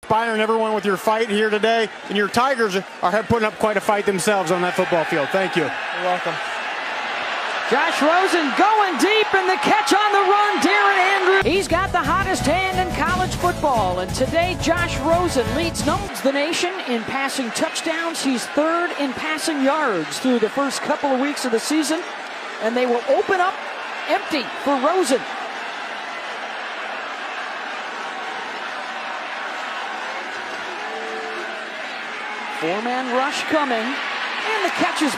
Inspiring everyone with your fight here today, and your Tigers are putting up quite a fight themselves on that football field. Thank you. You're welcome. Josh Rosen going deep, and the catch on the run, Darren Andrews. He's got the hottest hand in college football, and today Josh Rosen leads the nation in passing touchdowns. He's third in passing yards through the first couple of weeks of the season, and they will open up empty for Rosen. Four-man rush coming, and the catch is...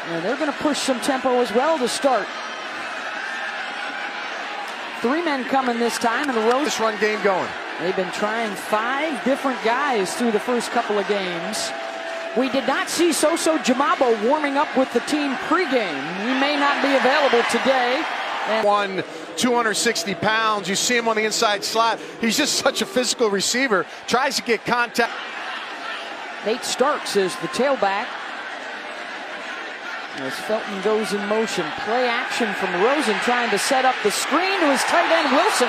And they're going to push some tempo as well to start. Three men coming this time, and the This run game going. They've been trying 5 different guys through the first couple of games. We did not see Soso Jamabo warming up with the team pregame. He may not be available today. And 260 pounds. You see him on the inside slot. He's just such a physical receiver. Tries to get contact. Nate Starks is the tailback. As Felton goes in motion, play action from Rosen trying to set up the screen to his tight end Wilson.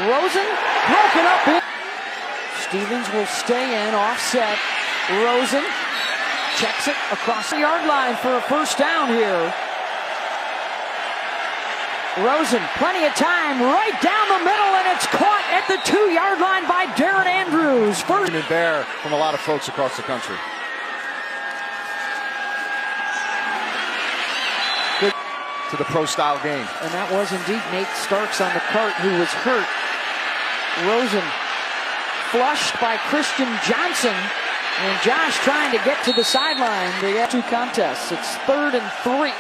Rosen broken up. Stevens will stay in, offset. Rosen checks it across the yard line for a first down here. Rosen, plenty of time, right down the middle, and it's caught at the 2-yard line by Darren Andrews. First and there from a lot of folks across the country. Good to the pro-style game. And that was indeed Nate Starks on the cart who was hurt. Rosen flushed by Christian Johnson, and Josh trying to get to the sideline. They got 2 contests. It's 3rd and 3.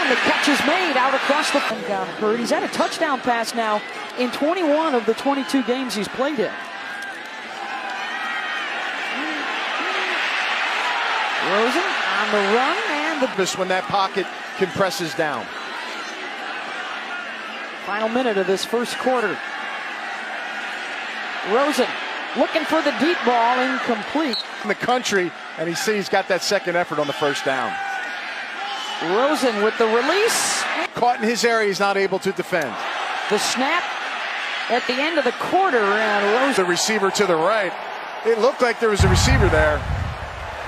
The catch is made out across the field. Got hurt. He's had a touchdown pass now in 21 of the 22 games he's played in. Rosen on the run, and when that pocket compresses down. Final minute of this first quarter. Rosen looking for the deep ball, incomplete. In the country, and he's got that second effort on the first down. Rosen with the release. Caught in his area, he's not able to defend. The snap at the end of the quarter, and Rosen. The receiver to the right. It looked like there was a receiver there.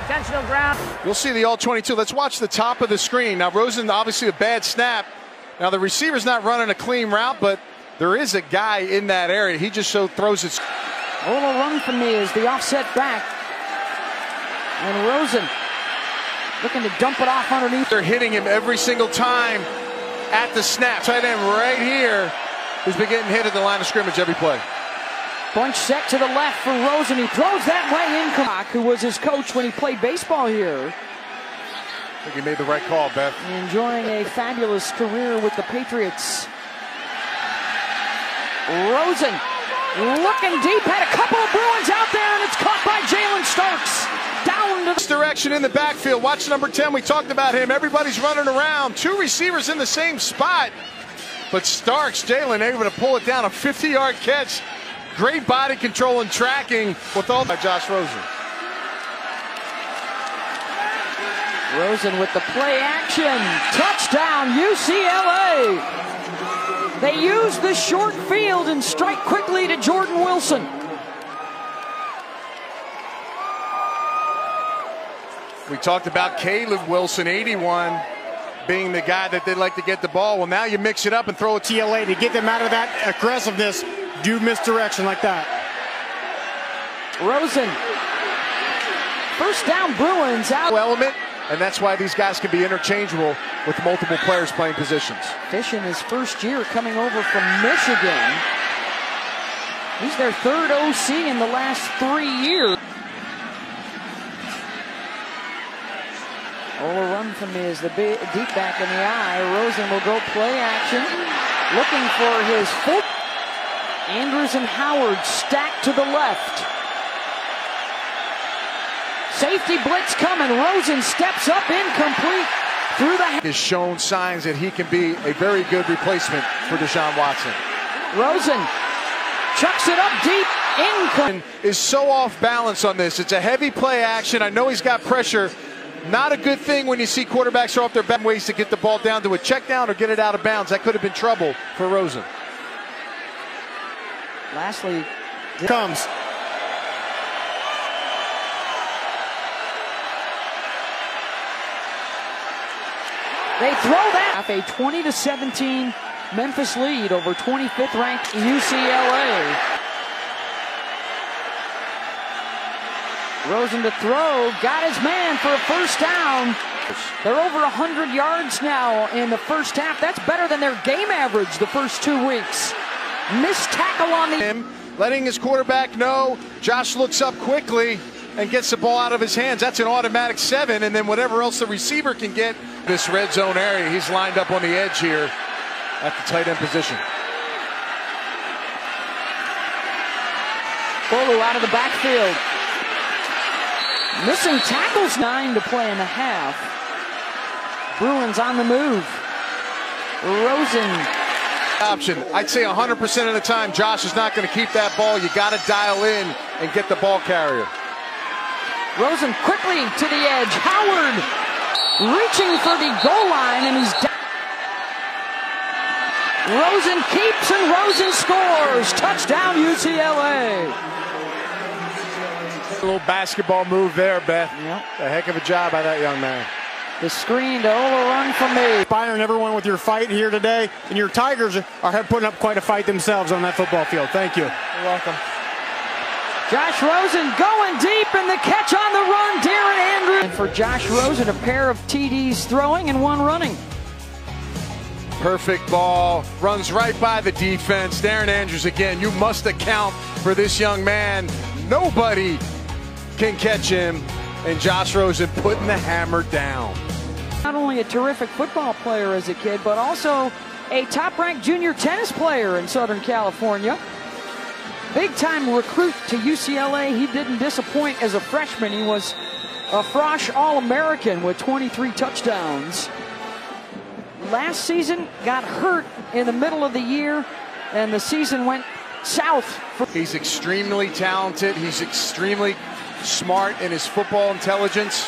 Intentional ground. You'll see the all-22. Let's watch the top of the screen. Now, Rosen, obviously a bad snap. Now, the receiver's not running a clean route, but there is a guy in that area. He just throws it. A little run from me is the offset back. And Rosen looking to dump it off underneath. They're hitting him every single time at the snap. Tight end right here who's been getting hit at the line of scrimmage every play. Bunch set to the left for Rosen. He throws that way in. Who was his coach when he played baseball here. I think he made the right call, Beth. Enjoying a fabulous career with the Patriots. Rosen looking deep. Had a couple of Bruins out there, and it's caught by Jalen Starks. Down to this direction in the backfield. Watch number 10. We talked about him. Everybody's running around. 2 receivers in the same spot. But Starks, Jalen, able to pull it down. A 50-yard catch. Great body control and tracking with all by Josh Rosen. Rosen with the play action. Touchdown, UCLA. They use the short field and strike quickly to Jordan Wilson. We talked about Caleb Wilson, 81, being the guy that they'd like to get the ball. Well, now you mix it up and throw it to TLA to get them out of that aggressiveness. Do misdirection like that. Rosen. First down, Bruins out. Element, and that's why these guys can be interchangeable with multiple players playing positions. Fish in his first year coming over from Michigan. He's their 3rd OC in the last 3 years. Oh, a run from me is the deep back in the eye. Rosen will go play action. Looking for his foot. Andrews and Howard stacked to the left. Safety blitz coming. Rosen steps up, incomplete. Through the has shown signs that he can be a very good replacement for Deshaun Watson. Rosen chucks it up deep. Incomplete. Is so off balance on this. It's a heavy play action. I know he's got pressure, Not a good thing when you see quarterbacks throw up their back ways to get the ball down to a check down or get it out of bounds. That could have been trouble for Rosen. Lastly, comes. They throw that. A 20-17 Memphis lead over 25th ranked UCLA. Rosen to throw, got his man for a first down. They're over 100 yards now in the first half. That's better than their game average the first 2 weeks. Missed tackle on the... Letting his quarterback know. Josh looks up quickly and gets the ball out of his hands. That's an automatic 7, and then whatever else the receiver can get. This red zone area, he's lined up on the edge here at the tight end position. Bolu out of the backfield. Missing tackles, 9 to play in the half. Bruins on the move. Rosen. Option. I'd say 100% of the time, Josh is not going to keep that ball. You got to dial in and get the ball carrier. Rosen quickly to the edge. Howard reaching for the goal line, and he's down. Rosen keeps and Rosen scores. Touchdown UCLA. A little basketball move there, Beth. Yep. A heck of a job by that young man. The screen to overrun from me. Inspiring everyone with your fight here today. And your Tigers are putting up quite a fight themselves on that football field. Thank you. You're welcome. Josh Rosen going deep, and the catch on the run, Darren Andrews. And for Josh Rosen, a pair of TDs throwing and 1 running. Perfect ball, runs right by the defense. Darren Andrews again, you must account for this young man. Nobody can catch him, and Josh Rosen putting the hammer down. Not only a terrific football player as a kid, but also a top-ranked junior tennis player in Southern California. Big-time recruit to UCLA. He didn't disappoint as a freshman. He was a Frosh All-American with 23 touchdowns. Last season, got hurt in the middle of the year, and the season went south. He's extremely talented. He's extremely smart in his football intelligence.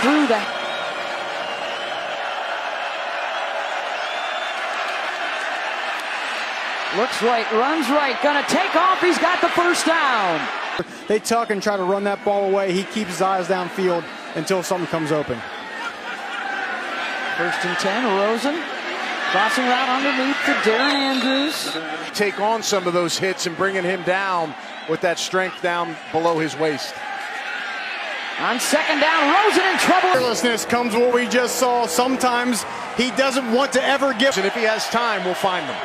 Through that. Looks right, runs right, gonna take off, he's got the first down. They tuck and try to run that ball away. He keeps his eyes downfield until something comes open. 1st and 10, Rosen. Crossing route underneath to Darren Andrews. Take on some of those hits and bringing him down with that strength down below his waist. On 2nd down, Rosen in trouble. Fearlessness comes what we just saw. Sometimes he doesn't want to ever give. And if he has time, we'll find him.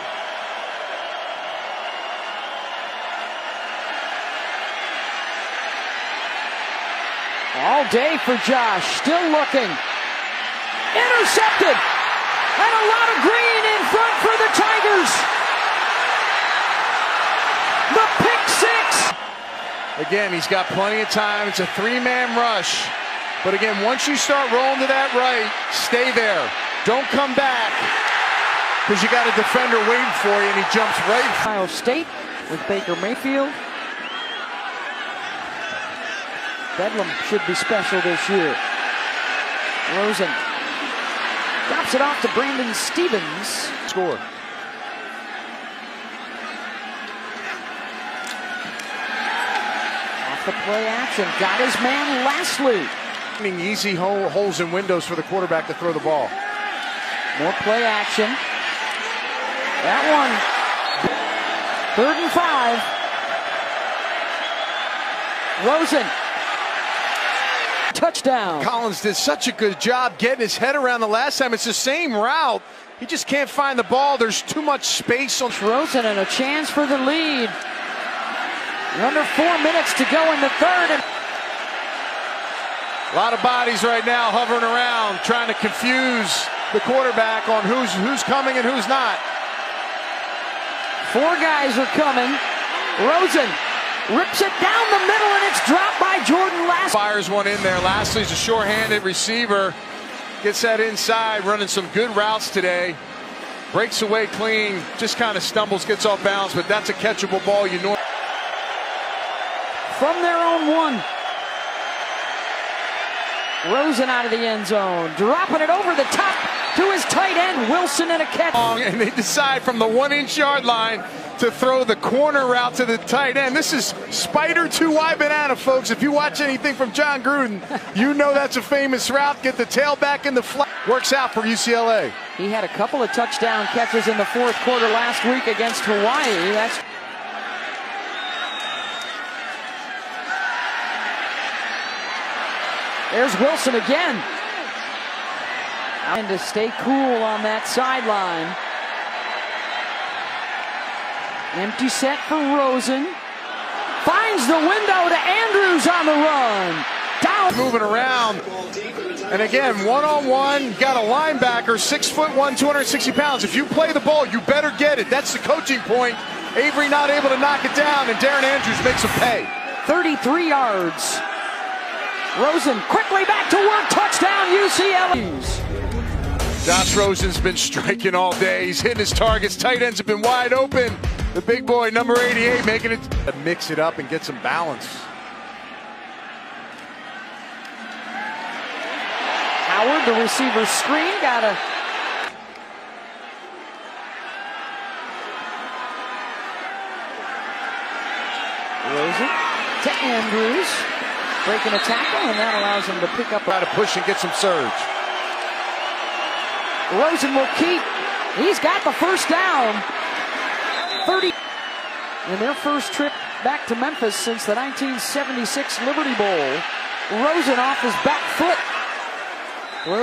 All day for Josh, still looking. Intercepted! And a lot of green in front for the Tigers. The pick 6. Again, he's got plenty of time. It's a 3-man rush. But again, once you start rolling to that right, stay there. Don't come back, because you got a defender waiting for you, and he jumps right. Ohio State with Baker Mayfield. Bedlam should be special this year. Rosen drops it off to Brandon Stevens. Score. Off the play action, got his man Lastly. Easy holes and windows for the quarterback to throw the ball. More play action. That one. 3rd and 5. Rosen. Touchdown. Collins did such a good job getting his head around the last time. It's the same route. He just can't find the ball. There's too much space on Rosen, and a chance for the lead. Under 4 minutes to go in the 3rd. A lot of bodies right now hovering around, trying to confuse the quarterback on who's coming and who's not. 4 guys are coming. Rosen rips it down the middle, and it's dropped by Jordan Lastly. Fires one in there. Lastly's a short-handed receiver. Gets that inside, running some good routes today. Breaks away clean, just kind of stumbles, gets off balance, but that's a catchable ball. You know. From their own 1. Rosen out of the end zone, dropping it over the top to his tight end, Wilson, in a catch. And they decide from the 1-inch yard line to throw the corner route to the tight end. This is Spider 2Y banana, folks. If you watch anything from John Gruden, you know that's a famous route. Get the tail back in the flat. Works out for UCLA. He had a couple of touchdown catches in the fourth quarter last week against Hawaii. There's Wilson again. Trying to stay cool on that sideline. Empty set for Rosen. Finds the window to Andrews on the run. Down. Moving around. And again, one-on-one, got a linebacker, 6'1", 260 pounds. If you play the ball, you better get it. That's the coaching point. Avery not able to knock it down, and Darren Andrews makes him pay. 33 yards. Rosen quickly back to work. Touchdown, UCLA. Josh Rosen's been striking all day. He's hitting his targets. Tight ends have been wide open. The big boy, number 88, making it to mix it up and get some balance. Howard, the receiver screen, got a... Rosen to Andrews. Breaking a tackle, and that allows him to pick up. Try to push and get some surge. Rosen will keep. He's got the first down. 30. In their first trip back to Memphis since the 1976 Liberty Bowl. Rosen off his back foot.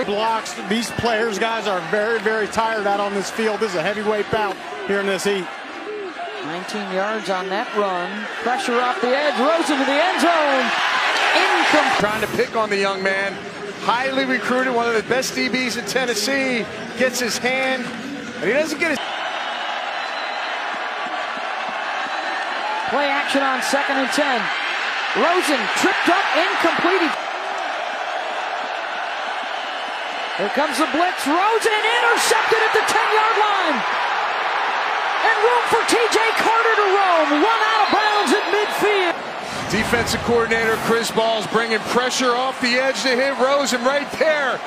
Blocks. These players, guys, are very, very tired out on this field. This is a heavyweight bout here in this heat. 19 yards on that run. Pressure off the edge. Rosen to the end zone. Incomplete. Trying to pick on the young man. Highly recruited, one of the best DBs in Tennessee. Gets his hand, and he doesn't get his... Play action on 2nd and 10. Rosen tripped up, incomplete. Here comes the blitz. Rosen intercepted at the 10-yard line. And room for TJ Carter to roam. One out of bounds at midfield. Defensive coordinator Chris Ball's bringing pressure off the edge to hit Rosen right there.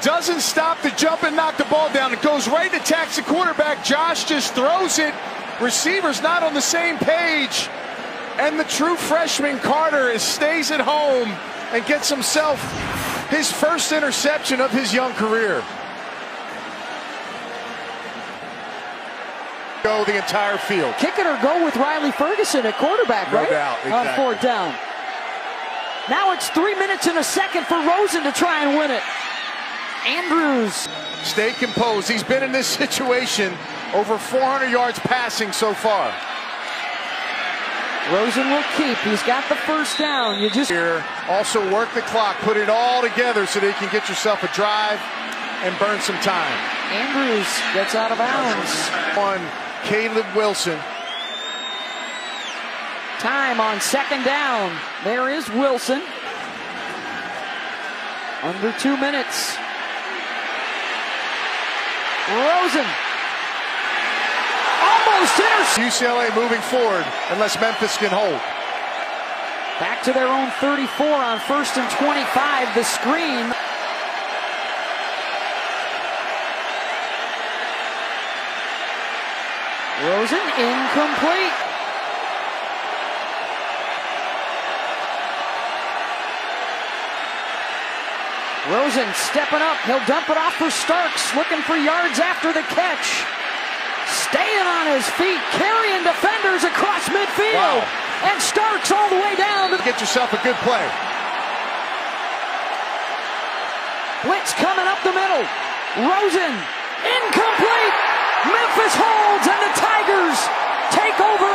Doesn't stop to jump and knock the ball down. It goes right and attacks the quarterback. Josh just throws it. Receiver's not on the same page. And the true freshman Carter stays at home and gets himself his first interception of his young career. Go the entire field. Kick it or go with Riley Ferguson at quarterback, right? No doubt, exactly. On 4th down. Now it's 3 minutes and a second for Rosen to try and win it. Andrews. Stay composed. He's been in this situation over 400 yards passing so far. Rosen will keep. He's got the first down. You just here. Also work the clock. Put it all together so that you can get yourself a drive and burn some time. Andrews gets out of bounds. On Caleb Wilson. Time on 2nd down. There is Wilson. Under 2 minutes. Rosen. Almost intercepted. UCLA moving forward unless Memphis can hold. Back to their own 34 on 1st and 25. The screen. Rosen incomplete. Rosen stepping up. He'll dump it off for Starks, looking for yards after the catch. Staying on his feet, carrying defenders across midfield. Wow. And Starks all the way down. Get yourself a good play. Blitz coming up the middle. Rosen incomplete. Memphis holds, and the Tigers take over